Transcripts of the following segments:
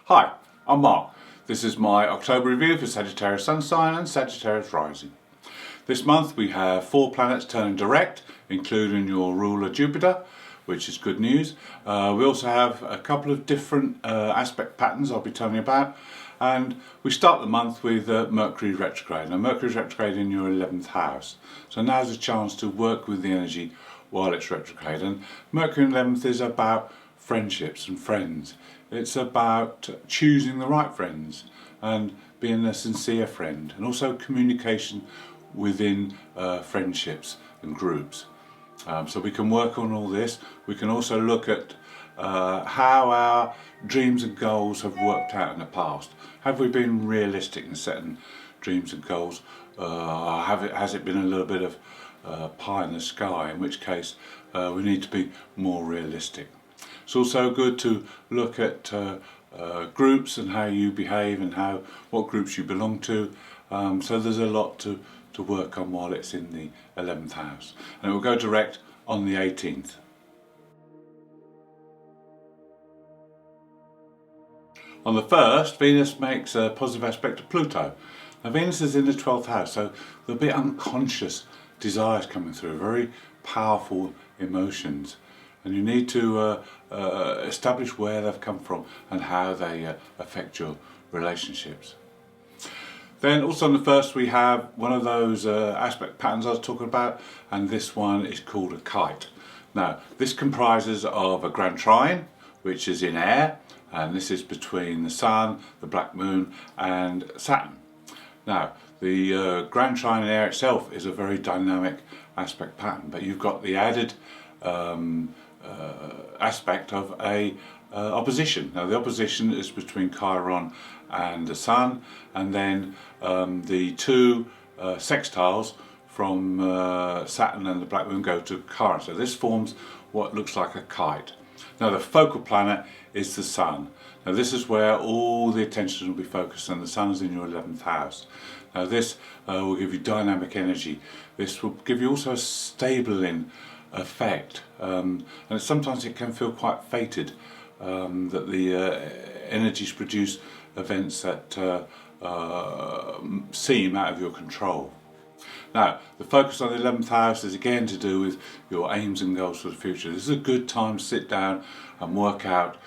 Hi, I'm Mark. This is my October review for Sagittarius Sun sign and Sagittarius rising. This month we have 4 planets turning direct, including your ruler Jupiter, which is good news. We also have a couple of different aspect patterns I'll be telling you about. And we start the month with Mercury retrograde. Now Mercury is retrograde in your 11th house. So now's a chance to work with the energy while it's retrograde. And Mercury in 11th is about friendships and friends. It's about choosing the right friends and being a sincere friend, and also communication within friendships and groups. So we can work on all this. We can also look at how our dreams and goals have worked out in the past. Have we been realistic in setting dreams and goals? Has it been a little bit of pie in the sky, in which case we need to be more realistic. It's also good to look at groups and how you behave and what groups you belong to. So there's a lot to work on while it's in the 11th house. And it will go direct on the 18th. On the 1st, Venus makes a positive aspect to Pluto. Now Venus is in the 12th house, so there'll be unconscious desires coming through, very powerful emotions. And you need to establish where they've come from and how they affect your relationships. Then also on the 1st we have one of those aspect patterns I was talking about, and this one is called a kite. Now this comprises of a grand trine, which is in air, and this is between the Sun, the black moon and Saturn. Now the grand trine in air itself is a very dynamic aspect pattern, but you've got the added aspect of a opposition. Now the opposition is between Chiron and the Sun, and then the 2 sextiles from Saturn and the black moon go to Chiron. So this forms what looks like a kite. Now the focal planet is the Sun. Now this is where all the attention will be focused, and the Sun is in your 11th house. Now this will give you dynamic energy. This will give you also a stabling effect, and sometimes it can feel quite fated, that the energies produce events that seem out of your control. Now the focus on the 11th house is again to do with your aims and goals for the future. This is a good time to sit down and work out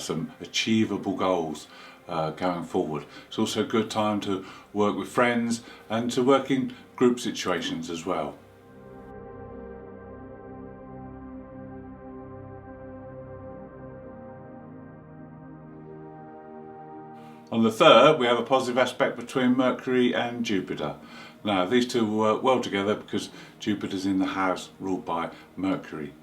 some achievable goals going forward. It's also a good time to work with friends and to work in group situations as well. On the 3rd we have a positive aspect between Mercury and Jupiter. Now these two work well together because Jupiter's in the house ruled by Mercury.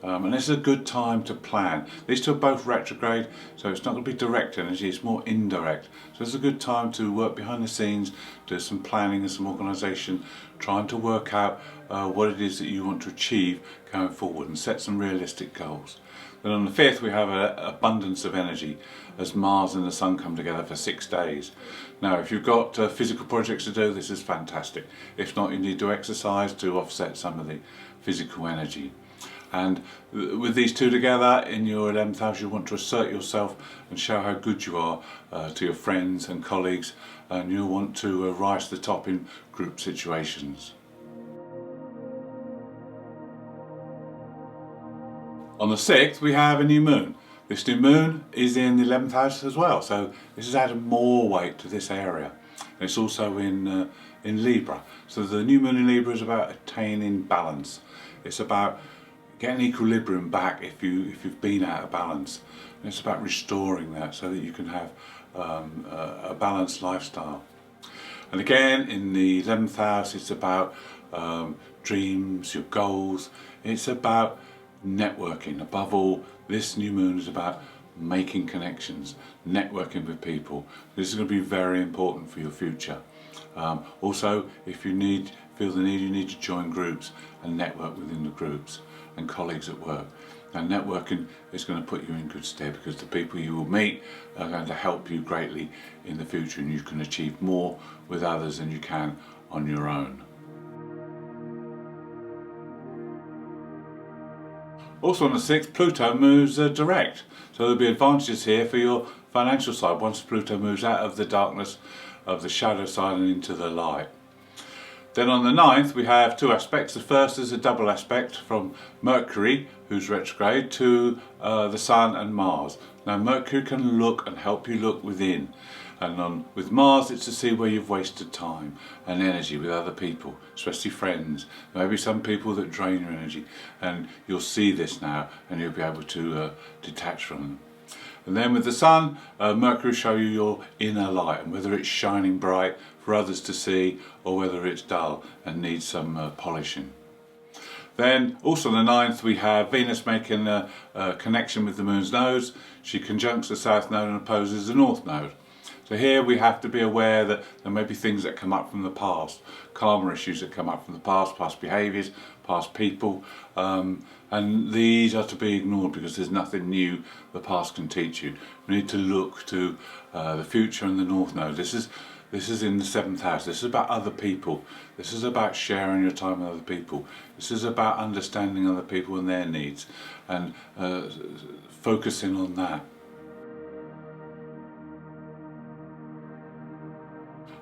And this is a good time to plan. These two are both retrograde, so it's not going to be direct energy, it's more indirect. So it's a good time to work behind the scenes, do some planning and some organisation, trying to work out what it is that you want to achieve going forward and set some realistic goals. Then on the 5th we have an abundance of energy as Mars and the Sun come together for 6 days. Now if you've got physical projects to do, this is fantastic. If not, you need to exercise to offset some of the physical energy. And with these two together in your 11th house, you want to assert yourself and show how good you are to your friends and colleagues, and you want to rise to the top in group situations. On the 6th we have a new moon. This new moon is in the 11th house as well, so this has added more weight to this area. And it's also in Libra. So the new moon in Libra is about attaining balance. It's about getting equilibrium back if you've been out of balance. And it's about restoring that so that you can have a balanced lifestyle. And again in the 11th house it's about dreams, your goals. It's about networking. Above all, this new moon is about making connections, networking with people. This is going to be very important for your future. Also, if you feel the need, you need to join groups and network within the groups and colleagues at work. Now networking is going to put you in good stead because the people you will meet are going to help you greatly in the future, and you can achieve more with others than you can on your own. Also on the 6th, Pluto moves direct. So there'll be advantages here for your financial side once Pluto moves out of the darkness of the shadow side and into the light. Then on the 9th we have two aspects. The first is a double aspect from Mercury, who's retrograde, to the Sun and Mars. Now Mercury can look and help you look within, and with Mars it's to see where you've wasted time and energy with other people, especially friends, maybe some people that drain your energy, and you'll see this now and you'll be able to detach from them. And then with the Sun, Mercury will show you your inner light and whether it's shining bright for others to see or whether it's dull and needs some polishing. Then also on the 9th we have Venus making a connection with the Moon's node. She conjuncts the South node and opposes the North node. So here we have to be aware that there may be things that come up from the past, karma issues that come up from the past behaviours, past people, and these are to be ignored because there's nothing new the past can teach you. We need to look to the future and the North node. This is in the 7th house. This is about other people. This is about sharing your time with other people. This is about understanding other people and their needs and focusing on that.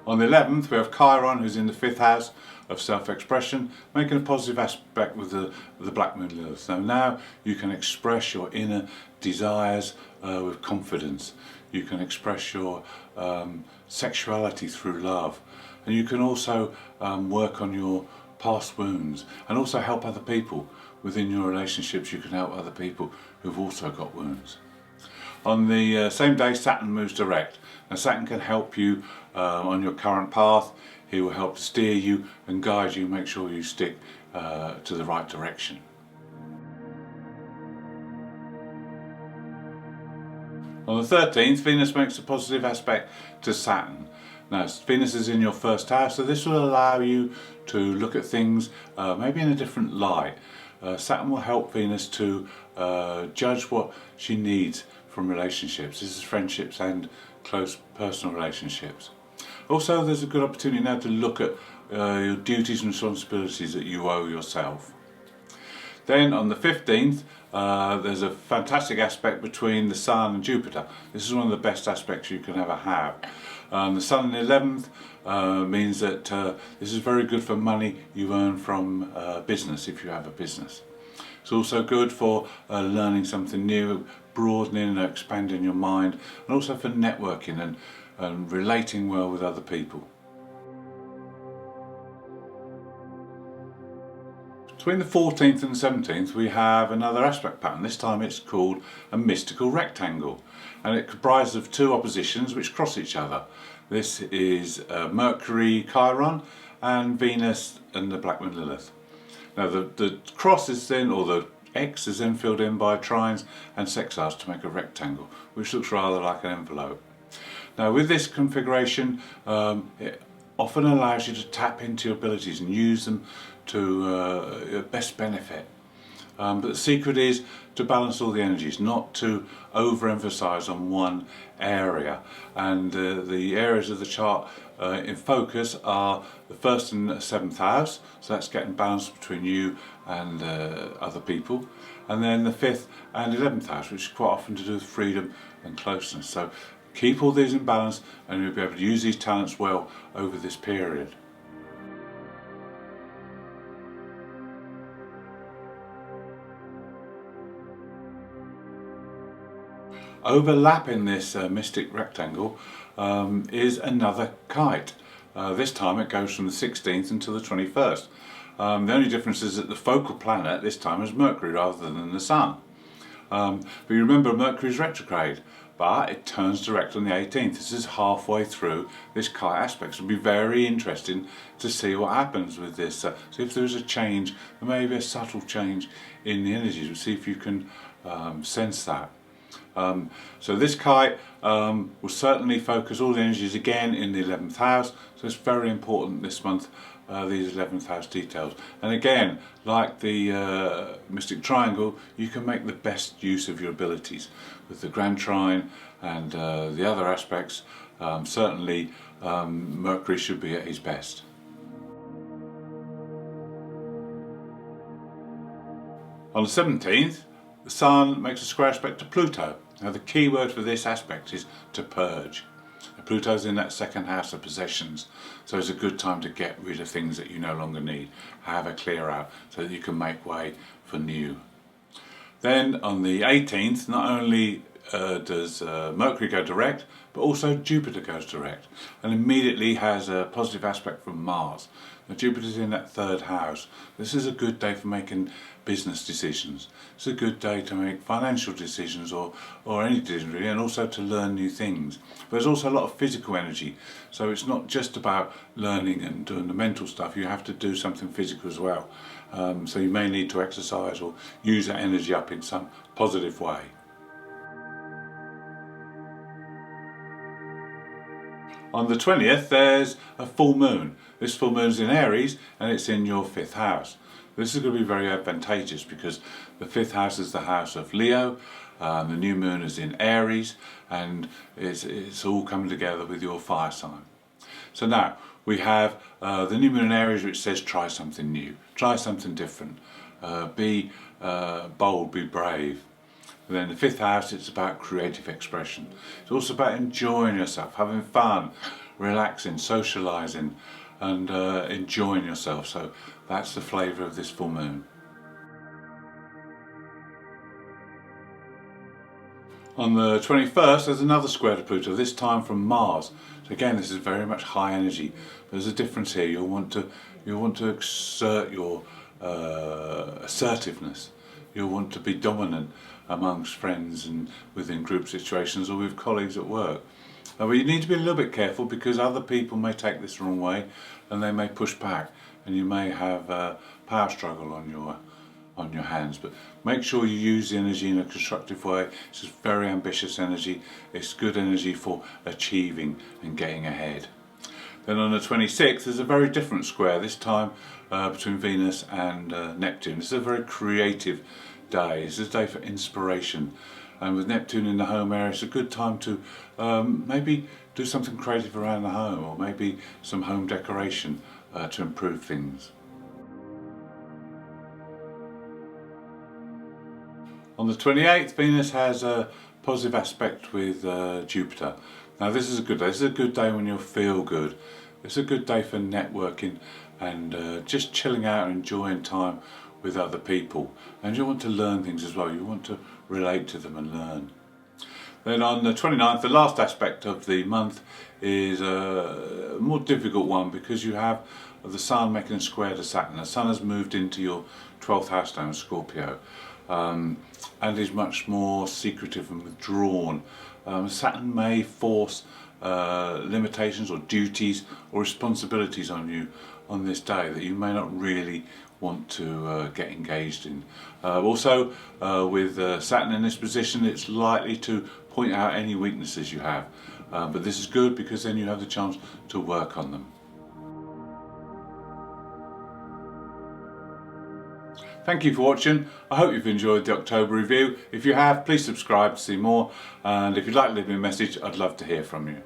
On the 11th we have Chiron, who's in the 5th house of self-expression, making a positive aspect with the Black Moon Lilith. So now you can express your inner desires with confidence. You can express your sexuality through love, and you can also work on your past wounds and also help other people. Within your relationships you can help other people who've also got wounds. On the same day Saturn moves direct. Now Saturn can help you on your current path. He will help to steer you and guide you, make sure you stick to the right direction. On the 13th, Venus makes a positive aspect to Saturn. Now, Venus is in your 1st house, so this will allow you to look at things maybe in a different light. Saturn will help Venus to judge what she needs from relationships. This is friendships and close personal relationships. Also, there's a good opportunity now to look at your duties and responsibilities that you owe yourself. Then on the 15th, there's a fantastic aspect between the Sun and Jupiter. This is one of the best aspects you can ever have. The Sun in the 11th means that this is very good for money you earn from business, if you have a business. It's also good for learning something new, broadening and expanding your mind, and also for networking and relating well with other people. Between the 14th and the 17th we have another aspect pattern. This time it's called a mystical rectangle, and it comprises of two oppositions which cross each other. This is Mercury Chiron and Venus and the Black Moon Lilith. Now the cross is then, or the X is then filled in by trines and sextiles to make a rectangle, which looks rather like an envelope. Now with this configuration, it often allows you to tap into your abilities and use them to your best benefit. But the secret is to balance all the energies, not to overemphasize on one area. And the areas of the chart in focus are the 1st and 7th house, so that's getting balance between you and other people. And then the 5th and 11th house, which is quite often to do with freedom and closeness. So keep all these in balance and you'll be able to use these talents well over this period. Overlapping this mystic rectangle is another kite. This time it goes from the 16th until the 21st. The only difference is that the focal planet this time is Mercury rather than the Sun. But you remember Mercury is retrograde, but it turns direct on the 18th. This is halfway through this kite aspect. So it'll be very interesting to see what happens with this. See if there's a change, there may be a subtle change in the energies. We'll see if you can sense that. So this kite will certainly focus all the energies again in the 11th house, so it's very important this month, these 11th house details. And again, like the mystic triangle, you can make the best use of your abilities with the grand trine and the other aspects. Certainly Mercury should be at his best. On the 17th, the Sun makes a square aspect to Pluto. Now the key word for this aspect is to purge. Pluto's in that second house of possessions, so it's a good time to get rid of things that you no longer need, have a clear out so that you can make way for new. Then on the 18th, not only does Mercury go direct, but also Jupiter goes direct and immediately has a positive aspect from Mars. Now Jupiter's in that third house. This is a good day for making business decisions. It's a good day to make financial decisions or any decision really, and also to learn new things. But there's also a lot of physical energy, so it's not just about learning and doing the mental stuff, you have to do something physical as well. So you may need to exercise or use that energy up in some positive way. On the 20th there's a full moon. This full moon's in Aries and it's in your 5th house. This is going to be very advantageous because the 5th house is the house of Leo, the new moon is in Aries, and it's all coming together with your fire sign. So now we have the new moon in Aries, which says try something new, try something different, be bold, be brave. And then the 5th house, it's about creative expression. It's also about enjoying yourself, having fun, relaxing, socialising and enjoying yourself. So that's the flavour of this full moon. On the 21st there's another square to Pluto, this time from Mars. So again, this is very much high energy. There's a difference here. You'll want to exert your assertiveness. You'll want to be dominant amongst friends and within group situations or with colleagues at work. But you need to be a little bit careful because other people may take this the wrong way and they may push back and you may have a power struggle on your hands. But make sure you use the energy in a constructive way. It's just very ambitious energy. It's good energy for achieving and getting ahead. Then on the 26th there's a very different square, this time between Venus and Neptune. This is a very creative day. It's a day for inspiration, and with Neptune in the home area it's a good time to maybe do something creative around the home, or maybe some home decoration to improve things. On the 28th Venus has a positive aspect with Jupiter. Now this is a good day. This is a good day when you'll feel good. It's a good day for networking and just chilling out and enjoying time with other people. And you want to learn things as well. You want to relate to them and learn. Then on the 29th, the last aspect of the month is a more difficult one because you have the Sun making a square to Saturn. The Sun has moved into your 12th house now in Scorpio. And is much more secretive and withdrawn. Saturn may force limitations or duties or responsibilities on you on this day that you may not really want to get engaged in. Also with Saturn in this position, it's likely to point out any weaknesses you have, but this is good because then you have the chance to work on them. Thank you for watching. I hope you've enjoyed the October review. If you have, please subscribe to see more, and if you'd like to leave me a message, I'd love to hear from you.